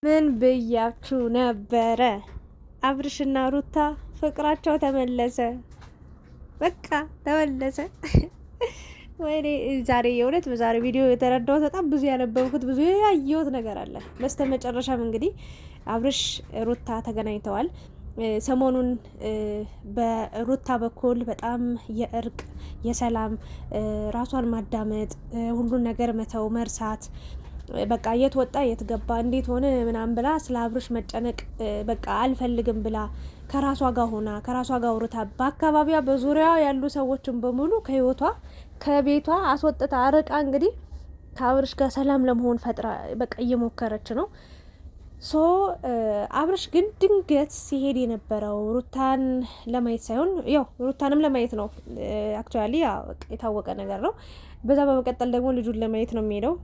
ምን ብያችሁ ነበረ? አብርሽና ሩታ ፍቅራቸው ተመለሰ። በቃ ተመለሰ። ወይኔ ዛሬ የእውነት በዛሬ ቪዲዮ የተረዳሁት በጣም ብዙ ያነበብኩት ብዙ ያየሁት ነገር አለ። በስተመጨረሻም እንግዲህ አብርሽ ሩታ ተገናኝተዋል። ሰሞኑን በሩታ በኩል በጣም የእርቅ የሰላም ራሷን ማዳመጥ ሁሉን ነገር መተው መርሳት በቃ የት ወጣ የት ገባ እንዴት ሆነ ምናምን ብላ ስለ አብርሽ መጨነቅ በቃ አልፈልግም ብላ ከራሷ ጋር ሆና ከራሷ ጋር አውርታ በአካባቢዋ በዙሪያዋ ያሉ ሰዎችን በሙሉ ከህይወቷ ከቤቷ አስወጥታ አርቃ እንግዲህ ከአብርሽ ጋር ሰላም ለመሆን ፈጥራ በቃ እየሞከረች ነው። ሶ አብርሽ ግን ድንገት ሲሄድ የነበረው ሩታን ለማየት ሳይሆን ያው ሩታንም ለማየት ነው። አክቹዋሊ የታወቀ ነገር ነው። በዛ በመቀጠል ደግሞ ልጁን ለማየት ነው የሚሄደው።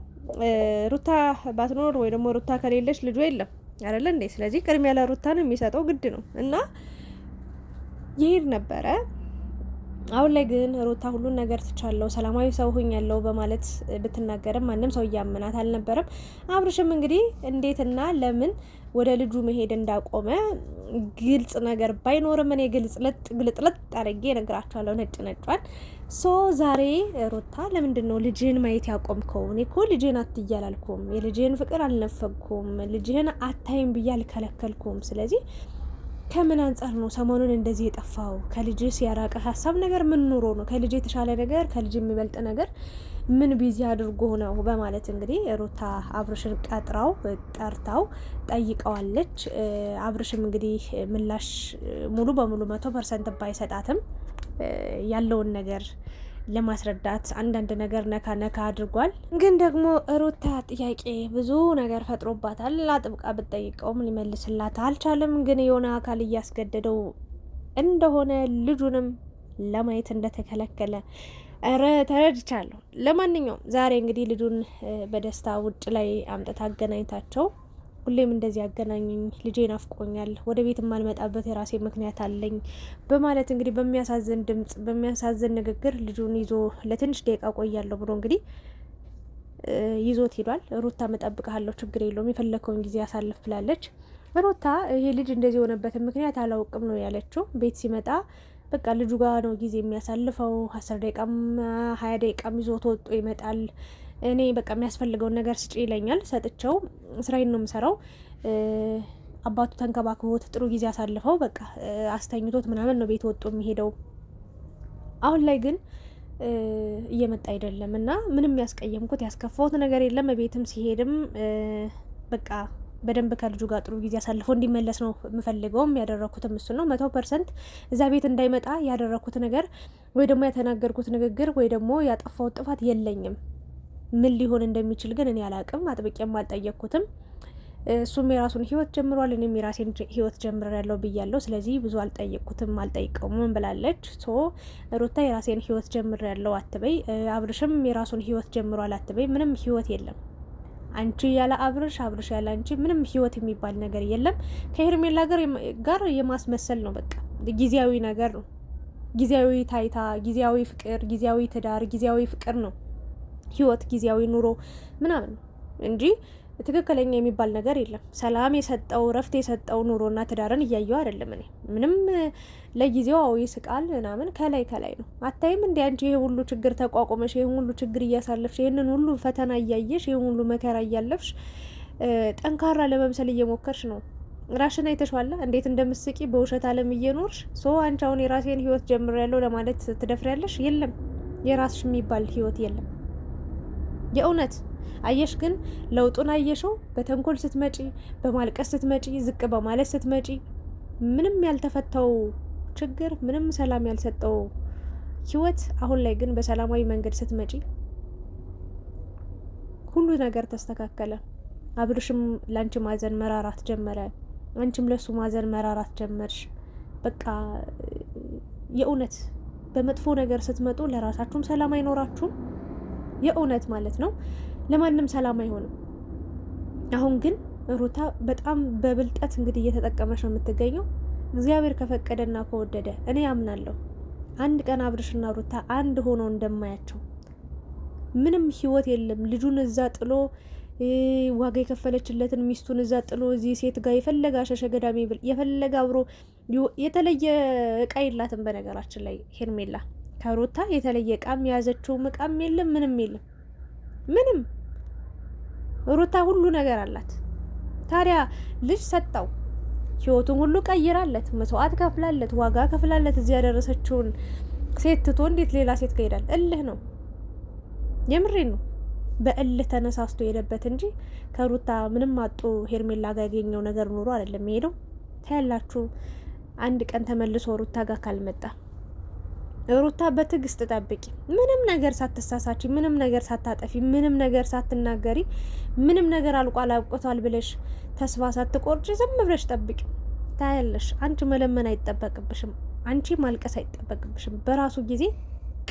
ሩታ ባትኖር ወይ ደግሞ ሩታ ከሌለች ልጁ የለም አይደለ እንዴ? ስለዚህ ቅድሚያ ለሩታ ነው የሚሰጠው ግድ ነው እና ይሄድ ነበረ። አሁን ላይ ግን ሩታ ሁሉን ነገር ትቻለው ሰላማዊ ሰው ሆኛለሁ በማለት ብትናገርም ማንም ሰው እያመናት አልነበረም። አብርሽም እንግዲህ እንዴትና ለምን ወደ ልጁ መሄድ እንዳቆመ ግልጽ ነገር ባይኖርም እኔ ግልጥልጥ አድርጌ እነግራቸዋለሁ ነጭ ነጯን። ሶ ዛሬ ሩታ ለምንድን ነው ልጅህን ማየት ያቆምከው? እኔ እኮ ልጅህን አትያላልኩም፣ የልጅህን ፍቅር አልነፈኩም፣ ልጅህን አታይም ብዬ አልከለከልኩም። ስለዚህ ከምን አንጻር ነው ሰሞኑን እንደዚህ የጠፋው? ከልጅስ ያራቀ ሀሳብ ነገር ምን ኑሮ ነው? ከልጅ የተሻለ ነገር ከልጅ የሚበልጥ ነገር ምን ቢዚ አድርጎ ነው? በማለት እንግዲህ ሩታ አብርሽን ጠርታው ጠይቀዋለች። አብርሽም እንግዲህ ምላሽ ሙሉ በሙሉ 100% ባይሰጣትም ያለውን ነገር ለማስረዳት አንዳንድ ነገር ነካ አድርጓል። ግን ደግሞ ሩታ ጥያቄ ብዙ ነገር ፈጥሮባታል። አጥብቃ ብትጠይቀውም ሊመልስላት አልቻለም። ግን የሆነ አካል እያስገደደው እንደሆነ ልጁንም ለማየት እንደተከለከለ ተረድቻለሁ። ለማንኛውም ዛሬ እንግዲህ ልጁን በደስታ ውጭ ላይ አምጥታ አገናኝታቸው ሁሌም እንደዚህ አገናኙኝ፣ ልጄ ናፍቆኛል፣ ወደ ቤት የማልመጣበት የራሴ ምክንያት አለኝ በማለት እንግዲህ በሚያሳዝን ድምጽ በሚያሳዝን ንግግር ልጁን ይዞ ለትንሽ ደቂቃ ቆያለሁ ብሎ እንግዲህ ይዞት ሄዷል። ሩታ መጠብቅሃለሁ፣ ችግር የለውም፣ የፈለከውን ጊዜ ያሳልፍ ብላለች። ሩታ ይሄ ልጅ እንደዚህ የሆነበትን ምክንያት አላውቅም ነው ያለችው። ቤት ሲመጣ በቃ ልጁ ጋር ነው ጊዜ የሚያሳልፈው። 10 ደቂቃም 20 ደቂቃም ይዞት ወጥቶ ይመጣል። እኔ በቃ የሚያስፈልገውን ነገር ስጪ ይለኛል፣ ሰጥቸው ስራዬን ነው የምሰራው። አባቱ ተንከባክቦት ጥሩ ጊዜ አሳልፈው በቃ አስተኝቶት ምናምን ነው ቤት ወጥቶ የሚሄደው። አሁን ላይ ግን እየመጣ አይደለም እና ምንም ያስቀየምኩት ያስከፋሁት ነገር የለም። ቤትም ሲሄድም በቃ በደንብ ከልጁ ጋር ጥሩ ጊዜ አሳልፎ እንዲመለስ ነው የምፈልገውም ያደረኩትም እሱ ነው። 100% እዛ ቤት እንዳይመጣ ያደረኩት ነገር ወይ ደግሞ የተናገርኩት ንግግር ወይ ደግሞ ያጠፋሁት ጥፋት የለኝም። ምን ሊሆን እንደሚችል ግን እኔ አላቅም፣ አጥብቄም አልጠየቅኩትም። እሱም የራሱን ህይወት ጀምሯል፣ እኔም የራሴን ህይወት ጀምሬያለሁ ብያለሁ። ስለዚህ ብዙ አልጠየቅኩትም አልጠይቀውም ብላለች። ሶ ሩታ የራሴን ህይወት ጀምሬያለሁ አትበይ፣ አብርሽም የራሱን ህይወት ጀምሯል አትበይ። ምንም ህይወት የለም። አንቺ ያለ አብርሽ ያለ አንቺ ምንም ህይወት የሚባል ነገር የለም። ከሄርሜላ ጋር የማስመሰል ነው። በቃ ጊዜያዊ ነገር ነው። ጊዜያዊ ታይታ፣ ጊዜያዊ ፍቅር፣ ጊዜያዊ ትዳር፣ ጊዜያዊ ፍቅር ነው። ህይወት ጊዜያዊ ኑሮ ምናምን ነው እንጂ ትክክለኛ የሚባል ነገር የለም። ሰላም የሰጠው ረፍት የሰጠው ኑሮና ትዳርን እያየው አይደለም። እኔ ምንም ለጊዜው ይስቃል ምናምን ከላይ ነው። አታይም እንዲ አንቺ ይሄ ሁሉ ችግር ተቋቁመሽ ይሄ ሁሉ ችግር እያሳለፍሽ ይሄንን ሁሉ ፈተና እያየሽ ይሄ ሁሉ መከራ እያለፍሽ ጠንካራ ለመምሰል እየሞከርሽ ነው። ራሽን አይተሽዋላ እንዴት እንደምትስቂ በውሸት ዓለም እየኖርሽ። ሶ አንቺ አሁን የራሴን ህይወት ጀምሬያለሁ ለማለት ትደፍሪያለሽ? የለም፣ የራስሽ የሚባል ህይወት የለም። የእውነት አየሽ። ግን ለውጡን አየሽው? በተንኮል ስትመጪ፣ በማልቀስ ስትመጪ፣ ዝቅ በማለት ስትመጪ፣ ምንም ያልተፈታው ችግር፣ ምንም ሰላም ያልሰጠው ህይወት፣ አሁን ላይ ግን በሰላማዊ መንገድ ስትመጪ ሁሉ ነገር ተስተካከለ። አብርሽም ላንቺ ማዘን መራራት ጀመረ፣ አንቺም ለሱ ማዘን መራራት ጀመርሽ። በቃ የእውነት በመጥፎ ነገር ስትመጡ ለራሳችሁም ሰላም አይኖራችሁም። የእውነት ማለት ነው። ለማንም ሰላም አይሆንም። አሁን ግን ሩታ በጣም በብልጠት እንግዲህ እየተጠቀመች ነው የምትገኘው። እግዚአብሔር ከፈቀደና ከወደደ እኔ አምናለሁ አንድ ቀን አብርሽና ሩታ አንድ ሆነው እንደማያቸው። ምንም ህይወት የለም። ልጁን እዛ ጥሎ ዋጋ የከፈለችለትን ሚስቱን እዛ ጥሎ እዚህ ሴት ጋር የፈለገ አሸሸ ገዳሜ ብል የፈለገ አብሮ የተለየ እቃ የላትም። በነገራችን ላይ ሄርሜላ ከሩታ የተለየ እቃም የያዘችውም እቃም የለም፣ ምንም የለም፣ ምንም። ሩታ ሁሉ ነገር አላት። ታዲያ ልጅ ሰጠው፣ ህይወቱን ሁሉ ቀይራለት፣ መስዋዕት ከፍላለት፣ ዋጋ ከፍላለት እዚህ ያደረሰችውን ሴት ትቶ እንዴት ሌላ ሴት ጋር ይሄዳል? እልህ ነው፣ የምሬን ነው። በእልህ ተነሳስቶ የሄደበት እንጂ ከሩታ ምንም አጡ ሄርሜላ ጋር ያገኘው ነገር ኑሮ አይደለም የሄደው። ታያላችሁ አንድ ቀን ተመልሶ ሩታ ጋር ካልመጣ። ሩታ በትዕግስት ጠብቂ። ምንም ነገር ሳትሳሳች፣ ምንም ነገር ሳታጠፊ፣ ምንም ነገር ሳትናገሪ፣ ምንም ነገር አልቋል አብቅቷል ብለሽ ተስፋ ሳትቆርጭ ዝም ብለሽ ጠብቂ። ታያለሽ። አንቺ መለመን አይጠበቅብሽም፣ አንቺ ማልቀስ አይጠበቅብሽም። በራሱ ጊዜ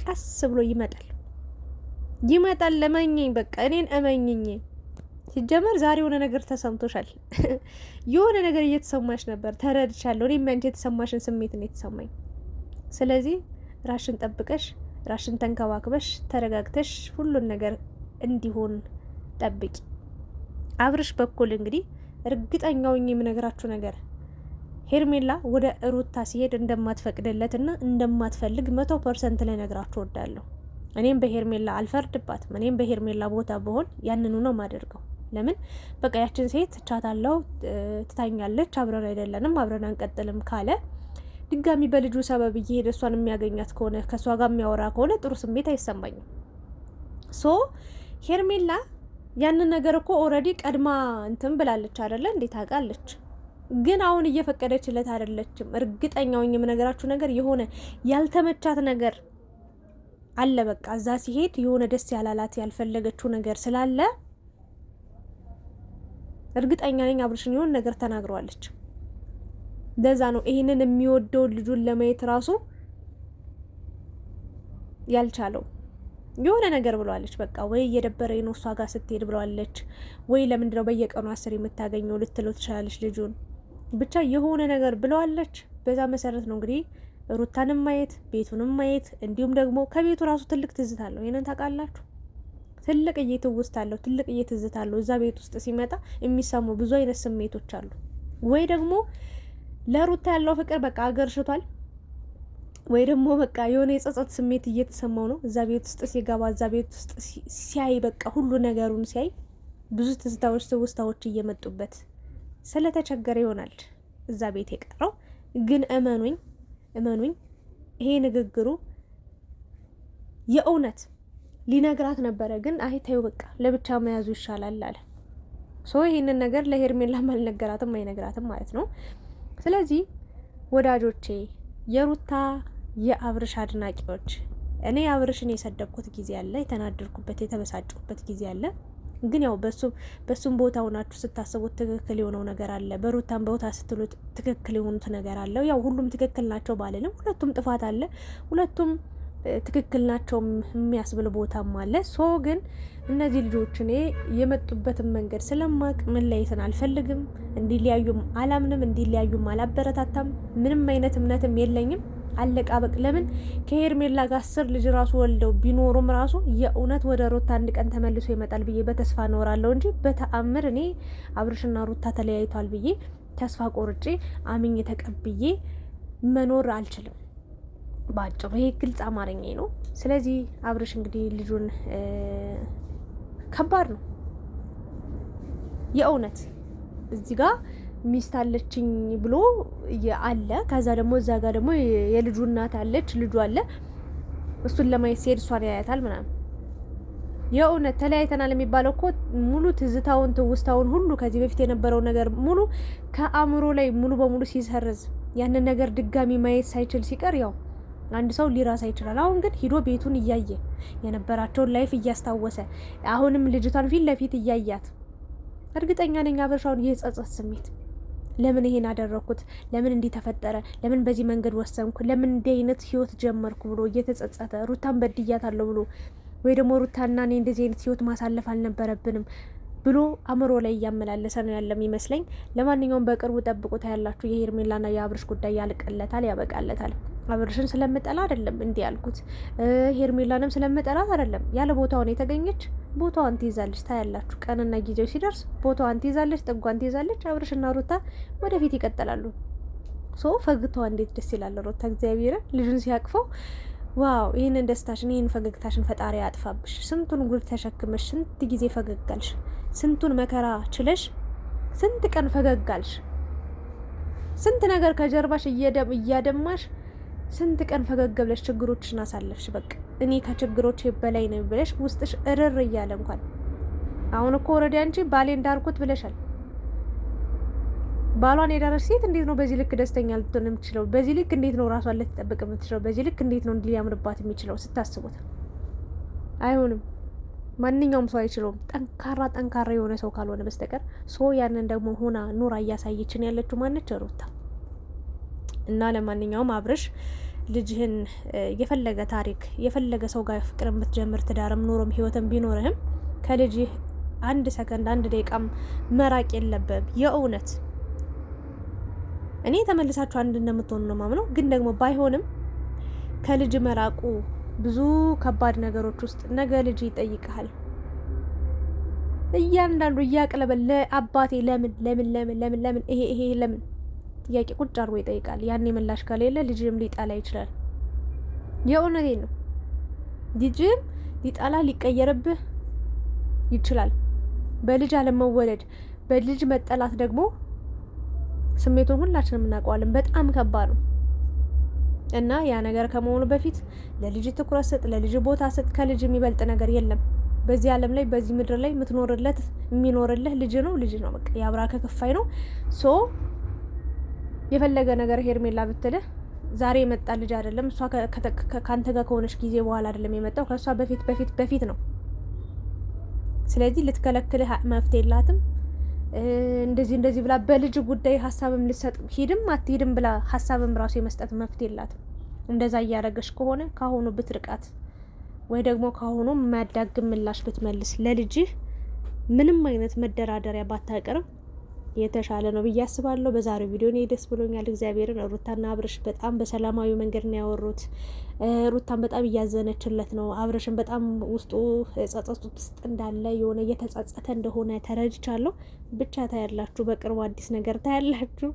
ቀስ ብሎ ይመጣል። ለመኝኝ፣ በቃ እኔን እመኝኝ። ሲጀመር ዛሬ የሆነ ነገር ተሰምቶሻል። የሆነ ነገር እየተሰማሽ ነበር፣ ተረድቻለሁ። እኔም አንቺ የተሰማሽን ስሜት ነው የተሰማኝ። ስለዚህ ራሽን ጠብቀሽ፣ ራሽን ተንከባክበሽ፣ ተረጋግተሽ ሁሉን ነገር እንዲሆን ጠብቂ። አብርሽ በኩል እንግዲህ እርግጠኛው የምነግራችሁ ነገር ሄርሜላ ወደ ሩታ ሲሄድ እንደማትፈቅድለትና እንደማትፈልግ 100% ላይ ነግራችሁ ወዳለሁ። እኔም በሄርሜላ አልፈርድባትም። እኔም በሄርሜላ ቦታ ብሆን ያንኑ ነው ማደርገው። ለምን በቃ ያችን ሴት ቻታለው፣ ትታኛለች፣ አብረን አይደለንም፣ አብረን አንቀጥልም ካለ ድጋሚ በልጁ ሰበብ እየሄደ እሷን የሚያገኛት ከሆነ ከእሷ ጋር የሚያወራ ከሆነ ጥሩ ስሜት አይሰማኝም። ሶ ሄርሜላ ያንን ነገር እኮ ኦልሬዲ ቀድማ እንትን ብላለች አይደለ? እንዴት ታውቃለች? ግን አሁን እየፈቀደችለት አይደለችም። እርግጠኛው የምነግራችሁ ነገር የሆነ ያልተመቻት ነገር አለ። በቃ እዛ ሲሄድ የሆነ ደስ ያላላት ያልፈለገችው ነገር ስላለ እርግጠኛ ነኝ አብርሽን የሆነ ነገር ተናግረዋለች። ለዛ ነው ይሄንን የሚወደው ልጁን ለማየት ራሱ ያልቻለው። የሆነ ነገር ብለዋለች። በቃ ወይ እየደበረኝ ነው እሷ ጋር ስትሄድ ብለዋለች፣ ወይ ለምንድነው በየቀኑ 10 የምታገኘው ልትለው ትችላለች ልጁን። ብቻ የሆነ ነገር ብለዋለች። በዛ መሰረት ነው እንግዲህ ሩታንም ማየት፣ ቤቱንም ማየት፣ እንዲሁም ደግሞ ከቤቱ ራሱ ትልቅ ትዝታ አለው። ይሄንን ታውቃላችሁ። ትልቅ ትውስታ አለው፣ ትልቅ ትዝታ አለው። እዛ ቤት ውስጥ ሲመጣ የሚሰሙ ብዙ አይነት ስሜቶች አሉ። ወይ ደግሞ ለሩታ ያለው ፍቅር በቃ አገርሽቷል፣ ወይ ደግሞ በቃ የሆነ የጸጸት ስሜት እየተሰማው ነው። እዛ ቤት ውስጥ ሲገባ፣ እዛ ቤት ውስጥ ሲያይ፣ በቃ ሁሉ ነገሩን ሲያይ ብዙ ትዝታዎች፣ ትውስታዎች እየመጡበት ስለተቸገረ ይሆናል እዛ ቤት የቀረው። ግን እመኑኝ ይሄ ንግግሩ የእውነት ሊነግራት ነበረ። ግን አይ ተይው በቃ ለብቻ መያዙ ይሻላል አለ። ሶ ይሄንን ነገር ለሄርሜላም አልነገራትም አይነግራትም ማለት ነው። ስለዚህ ወዳጆቼ፣ የሩታ የአብርሽ አድናቂዎች፣ እኔ አብርሽን የሰደብኩት ጊዜ አለ፣ የተናደርኩበት የተበሳጨሁበት ጊዜ አለ። ግን ያው በሱም ቦታ ሆናችሁ ስታስቡት ትክክል የሆነው ነገር አለ፣ በሩታም ቦታ ስትሉት ትክክል የሆኑት ነገር አለ። ያው ሁሉም ትክክል ናቸው ባልልም ሁለቱም ጥፋት አለ፣ ሁለቱም ትክክል ናቸው የሚያስብል ቦታም አለ። ሶ ግን እነዚህ ልጆች እኔ የመጡበትን መንገድ ስለማቅ መለየትን አልፈልግም፣ እንዲለያዩም አላምንም፣ እንዲለያዩም አላበረታታም። ምንም አይነት እምነትም የለኝም። አለቃ በቅ ለምን ከሄርሜላ ጋር 10 ልጅ ራሱ ወልደው ቢኖሩም ራሱ የእውነት ወደ ሩታ አንድ ቀን ተመልሶ ይመጣል ብዬ በተስፋ እኖራለሁ እንጂ በተአምር እኔ አብርሽና ሩታ ተለያይቷል ብዬ ተስፋ ቆርጬ አምኜ ተቀብዬ መኖር አልችልም። ባጭሩ ይሄ ግልጽ አማርኛ ነው። ስለዚህ አብርሽ እንግዲህ ልጁን ከባድ ነው የእውነት እዚህ ጋር ሚስት አለችኝ ብሎ አለ። ከዛ ደግሞ እዛ ጋር ደግሞ የልጁ እናት አለች፣ ልጁ አለ። እሱን ለማየት ሲሄድ እሷን ያያታል ምናምን። የእውነት ተለያይተናል የሚባለው እኮ ሙሉ ትዝታውን ትውስታውን ሁሉ ከዚህ በፊት የነበረው ነገር ሙሉ ከአእምሮ ላይ ሙሉ በሙሉ ሲሰርዝ ያንን ነገር ድጋሚ ማየት ሳይችል ሲቀር ያው አንድ ሰው ሊራሳ ይችላል። አሁን ግን ሂዶ ቤቱን እያየ የነበራቸውን ላይፍ እያስታወሰ አሁንም ልጅቷን ፊት ለፊት እያያት እርግጠኛ ነኝ አብርሻውን የጸጸት ስሜት ለምን ይሄን አደረኩት፣ ለምን እንዲህ ተፈጠረ፣ ለምን በዚህ መንገድ ወሰንኩ፣ ለምን እንዲህ አይነት ህይወት ጀመርኩ ብሎ እየተጸጸተ ሩታን በድያታለሁ ብሎ ወይ ደግሞ ሩታና እኔ እንደዚህ አይነት ህይወት ማሳለፍ አልነበረብንም ብሎ አእምሮ ላይ እያመላለሰ ነው ያለም ይመስለኝ። ለማንኛውም በቅርቡ ጠብቁት ያላችሁ የሄርሜላና የአብርሽ ጉዳይ ያልቀለታል፣ ያበቃለታል። አብርሽን ስለምጠላ አይደለም እንዲህ ያልኩት፣ ሄርሜላንም ስለምጠላት አይደለም። ያለ ቦታው ነው የተገኘች። ቦታዋን ትይዛለች። ታያላችሁ፣ ቀንና ጊዜው ሲደርስ ቦታዋን ትይዛለች፣ ጥጓን ትይዛለች። አብርሽና ሩታ ወደፊት ይቀጥላሉ። ፈግታዋ እንዴት ደስ ይላል! ሩታ እግዚአብሔርን ልጁን ሲያቅፈው ዋው! ይህንን ደስታሽን ይህን ፈገግታሽን ፈጣሪ ያጥፋብሽ። ስንቱን ጉድ ተሸክመሽ ስንት ጊዜ ፈገጋልሽ፣ ስንቱን መከራ ችለሽ ስንት ቀን ፈገጋልሽ፣ ስንት ነገር ከጀርባሽ እያደማሽ ስንት ቀን ፈገግ ብለሽ ችግሮችን አሳለፍሽ። በቃ እኔ ከችግሮች በላይ ነው ብለሽ ውስጥሽ እርር እያለ እንኳን አሁን እኮ ወረዲ አንቺ ባሌ እንዳርኩት ብለሻል። ባሏን የዳረች ሴት እንዴት ነው በዚህ ልክ ደስተኛ ልትሆን የምትችለው? በዚህ ልክ እንዴት ነው ራሷን ልትጠብቅ የምትችለው? በዚህ ልክ እንዴት ነው እንዲህ ሊያምርባት የሚችለው? ስታስቡት አይሆንም። ማንኛውም ሰው አይችለውም፣ ጠንካራ የሆነ ሰው ካልሆነ በስተቀር። ያንን ደግሞ ሆና ኑራ እያሳየችን ያለችው ማነች? ሩታ። እና ለማንኛውም አብርሽ ልጅህን የፈለገ ታሪክ የፈለገ ሰው ጋር ፍቅር የምትጀምር ትዳርም ኑሮም ህይወትም ቢኖርህም ከልጅህ አንድ ሰከንድ አንድ ደቂቃም መራቅ የለብህም። የእውነት እኔ ተመልሳችሁ አንድ እንደምትሆኑ ነው ማምነው። ግን ደግሞ ባይሆንም ከልጅ መራቁ ብዙ ከባድ ነገሮች ውስጥ ነገ ልጅ ይጠይቅሃል። እያንዳንዱ እያቅለበል ለአባቴ ለምን ይሄ ለምን ጥያቄ ቁጭ አድርጎ ይጠይቃል። ያኔ ምላሽ ከሌለ ልጅም ሊጣላ ይችላል። የእውነቴን ነው። ልጅም ሊጣላ ሊቀየርብህ ይችላል። በልጅ አለመወለድ በልጅ መጠላት ደግሞ ስሜቱን ሁላችንም እናውቀዋለን። በጣም ከባድ ነው እና ያ ነገር ከመሆኑ በፊት ለልጅ ትኩረት ስጥ፣ ለልጅ ቦታ ስጥ። ከልጅ የሚበልጥ ነገር የለም በዚህ ዓለም ላይ በዚህ ምድር ላይ የሚኖርልህ ልጅ ነው። በቃ የአብራከ ክፋይ ነው። የፈለገ ነገር ሄርሜላ ብትልህ ዛሬ የመጣ ልጅ አይደለም። እሷ ከአንተ ጋር ከሆነች ጊዜ በኋላ አይደለም የመጣው፣ ከእሷ በፊት ነው። ስለዚህ ልትከለክልህ መፍትሄ የላትም። እንደዚህ ብላ በልጅ ጉዳይ ሀሳብም ልትሰጥ ሂድም አትሂድም ብላ ሀሳብም ራሱ የመስጠት መፍትሄ የላትም። እንደዛ እያደረገች ከሆነ ካሁኑ ብትርቃት ወይ ደግሞ ካሁኑ የማያዳግም ምላሽ ብትመልስ ለልጅህ ምንም አይነት መደራደሪያ ባታቀርብ የተሻለ ነው ብዬ አስባለሁ። በዛሬው ቪዲዮ እኔ ደስ ብሎኛል። እግዚአብሔርን ሩታና አብርሽ በጣም በሰላማዊ መንገድ ነው ያወሩት። ሩታን በጣም እያዘነችለት ነው። አብርሽን በጣም ውስጡ ጸጸት ውስጥ እንዳለ የሆነ እየተጸጸተ እንደሆነ ተረድቻለሁ። ብቻ ታያላችሁ፣ በቅርቡ አዲስ ነገር ታያላችሁ።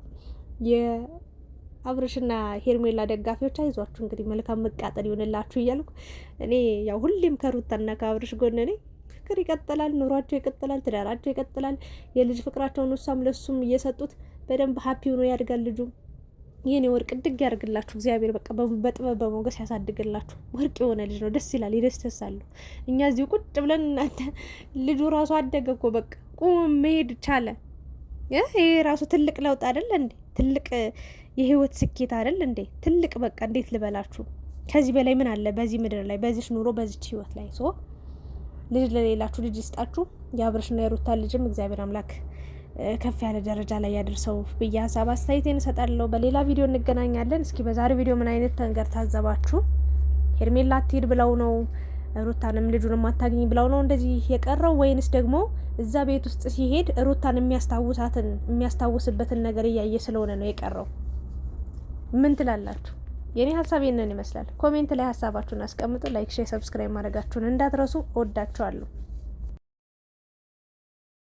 የአብርሽና ሄርሜላ ደጋፊዎች አይዟችሁ እንግዲህ መልካም መቃጠል ይሆንላችሁ እያልኩ እኔ ያው ሁሌም ከሩታና ከአብርሽ ጎን ነኝ። ፍቅር ይቀጥላል፣ ኑሯቸው ይቀጥላል፣ ትዳራቸው ይቀጥላል። የልጅ ፍቅራቸውን እሷም ለሱም እየሰጡት በደንብ ሀፒ ሆኖ ያድጋል። ልጁ የኔ ወርቅ ድግ ያርግላችሁ እግዚአብሔር። በቃ በጥበብ በሞገስ ያሳድግላችሁ። ወርቅ የሆነ ልጅ ነው፣ ደስ ይላል፣ ይደስተሳሉ። እኛ እዚሁ ቁጭ ብለን እናንተ ልጁ ራሱ አደገ እኮ በቃ ቁም መሄድ ቻለ። ይሄ ራሱ ትልቅ ለውጥ አይደል እንዴ? ትልቅ የህይወት ስኬት አይደል እንዴ? ትልቅ በቃ እንዴት ልበላችሁ፣ ከዚህ በላይ ምን አለ በዚህ ምድር ላይ በዚህ ኑሮ በዚች ህይወት ላይ ልጅ ለሌላችሁ ልጅ ይስጣችሁ። የአብርሽና የሩታ ልጅም እግዚአብሔር አምላክ ከፍ ያለ ደረጃ ላይ ያደርሰው ብዬ ሀሳብ አስተያየቴን እሰጣለሁ። በሌላ ቪዲዮ እንገናኛለን። እስኪ በዛሬው ቪዲዮ ምን አይነት ነገር ታዘባችሁ? ሄርሜላ አትሄድ ብለው ነው ሩታንም ልጁንም አታግኝ ብለው ነው እንደዚህ የቀረው፣ ወይንስ ደግሞ እዛ ቤት ውስጥ ሲሄድ ሩታን የሚያስታውስበትን ነገር እያየ ስለሆነ ነው የቀረው? ምን ትላላችሁ? የኔ ሀሳብ ይሄንን ይመስላል። ኮሜንት ላይ ሀሳባችሁን አስቀምጡ። ላይክ፣ ሼር፣ ሰብስክራይብ ማድረጋችሁን እንዳትረሱ። እወዳችኋለሁ።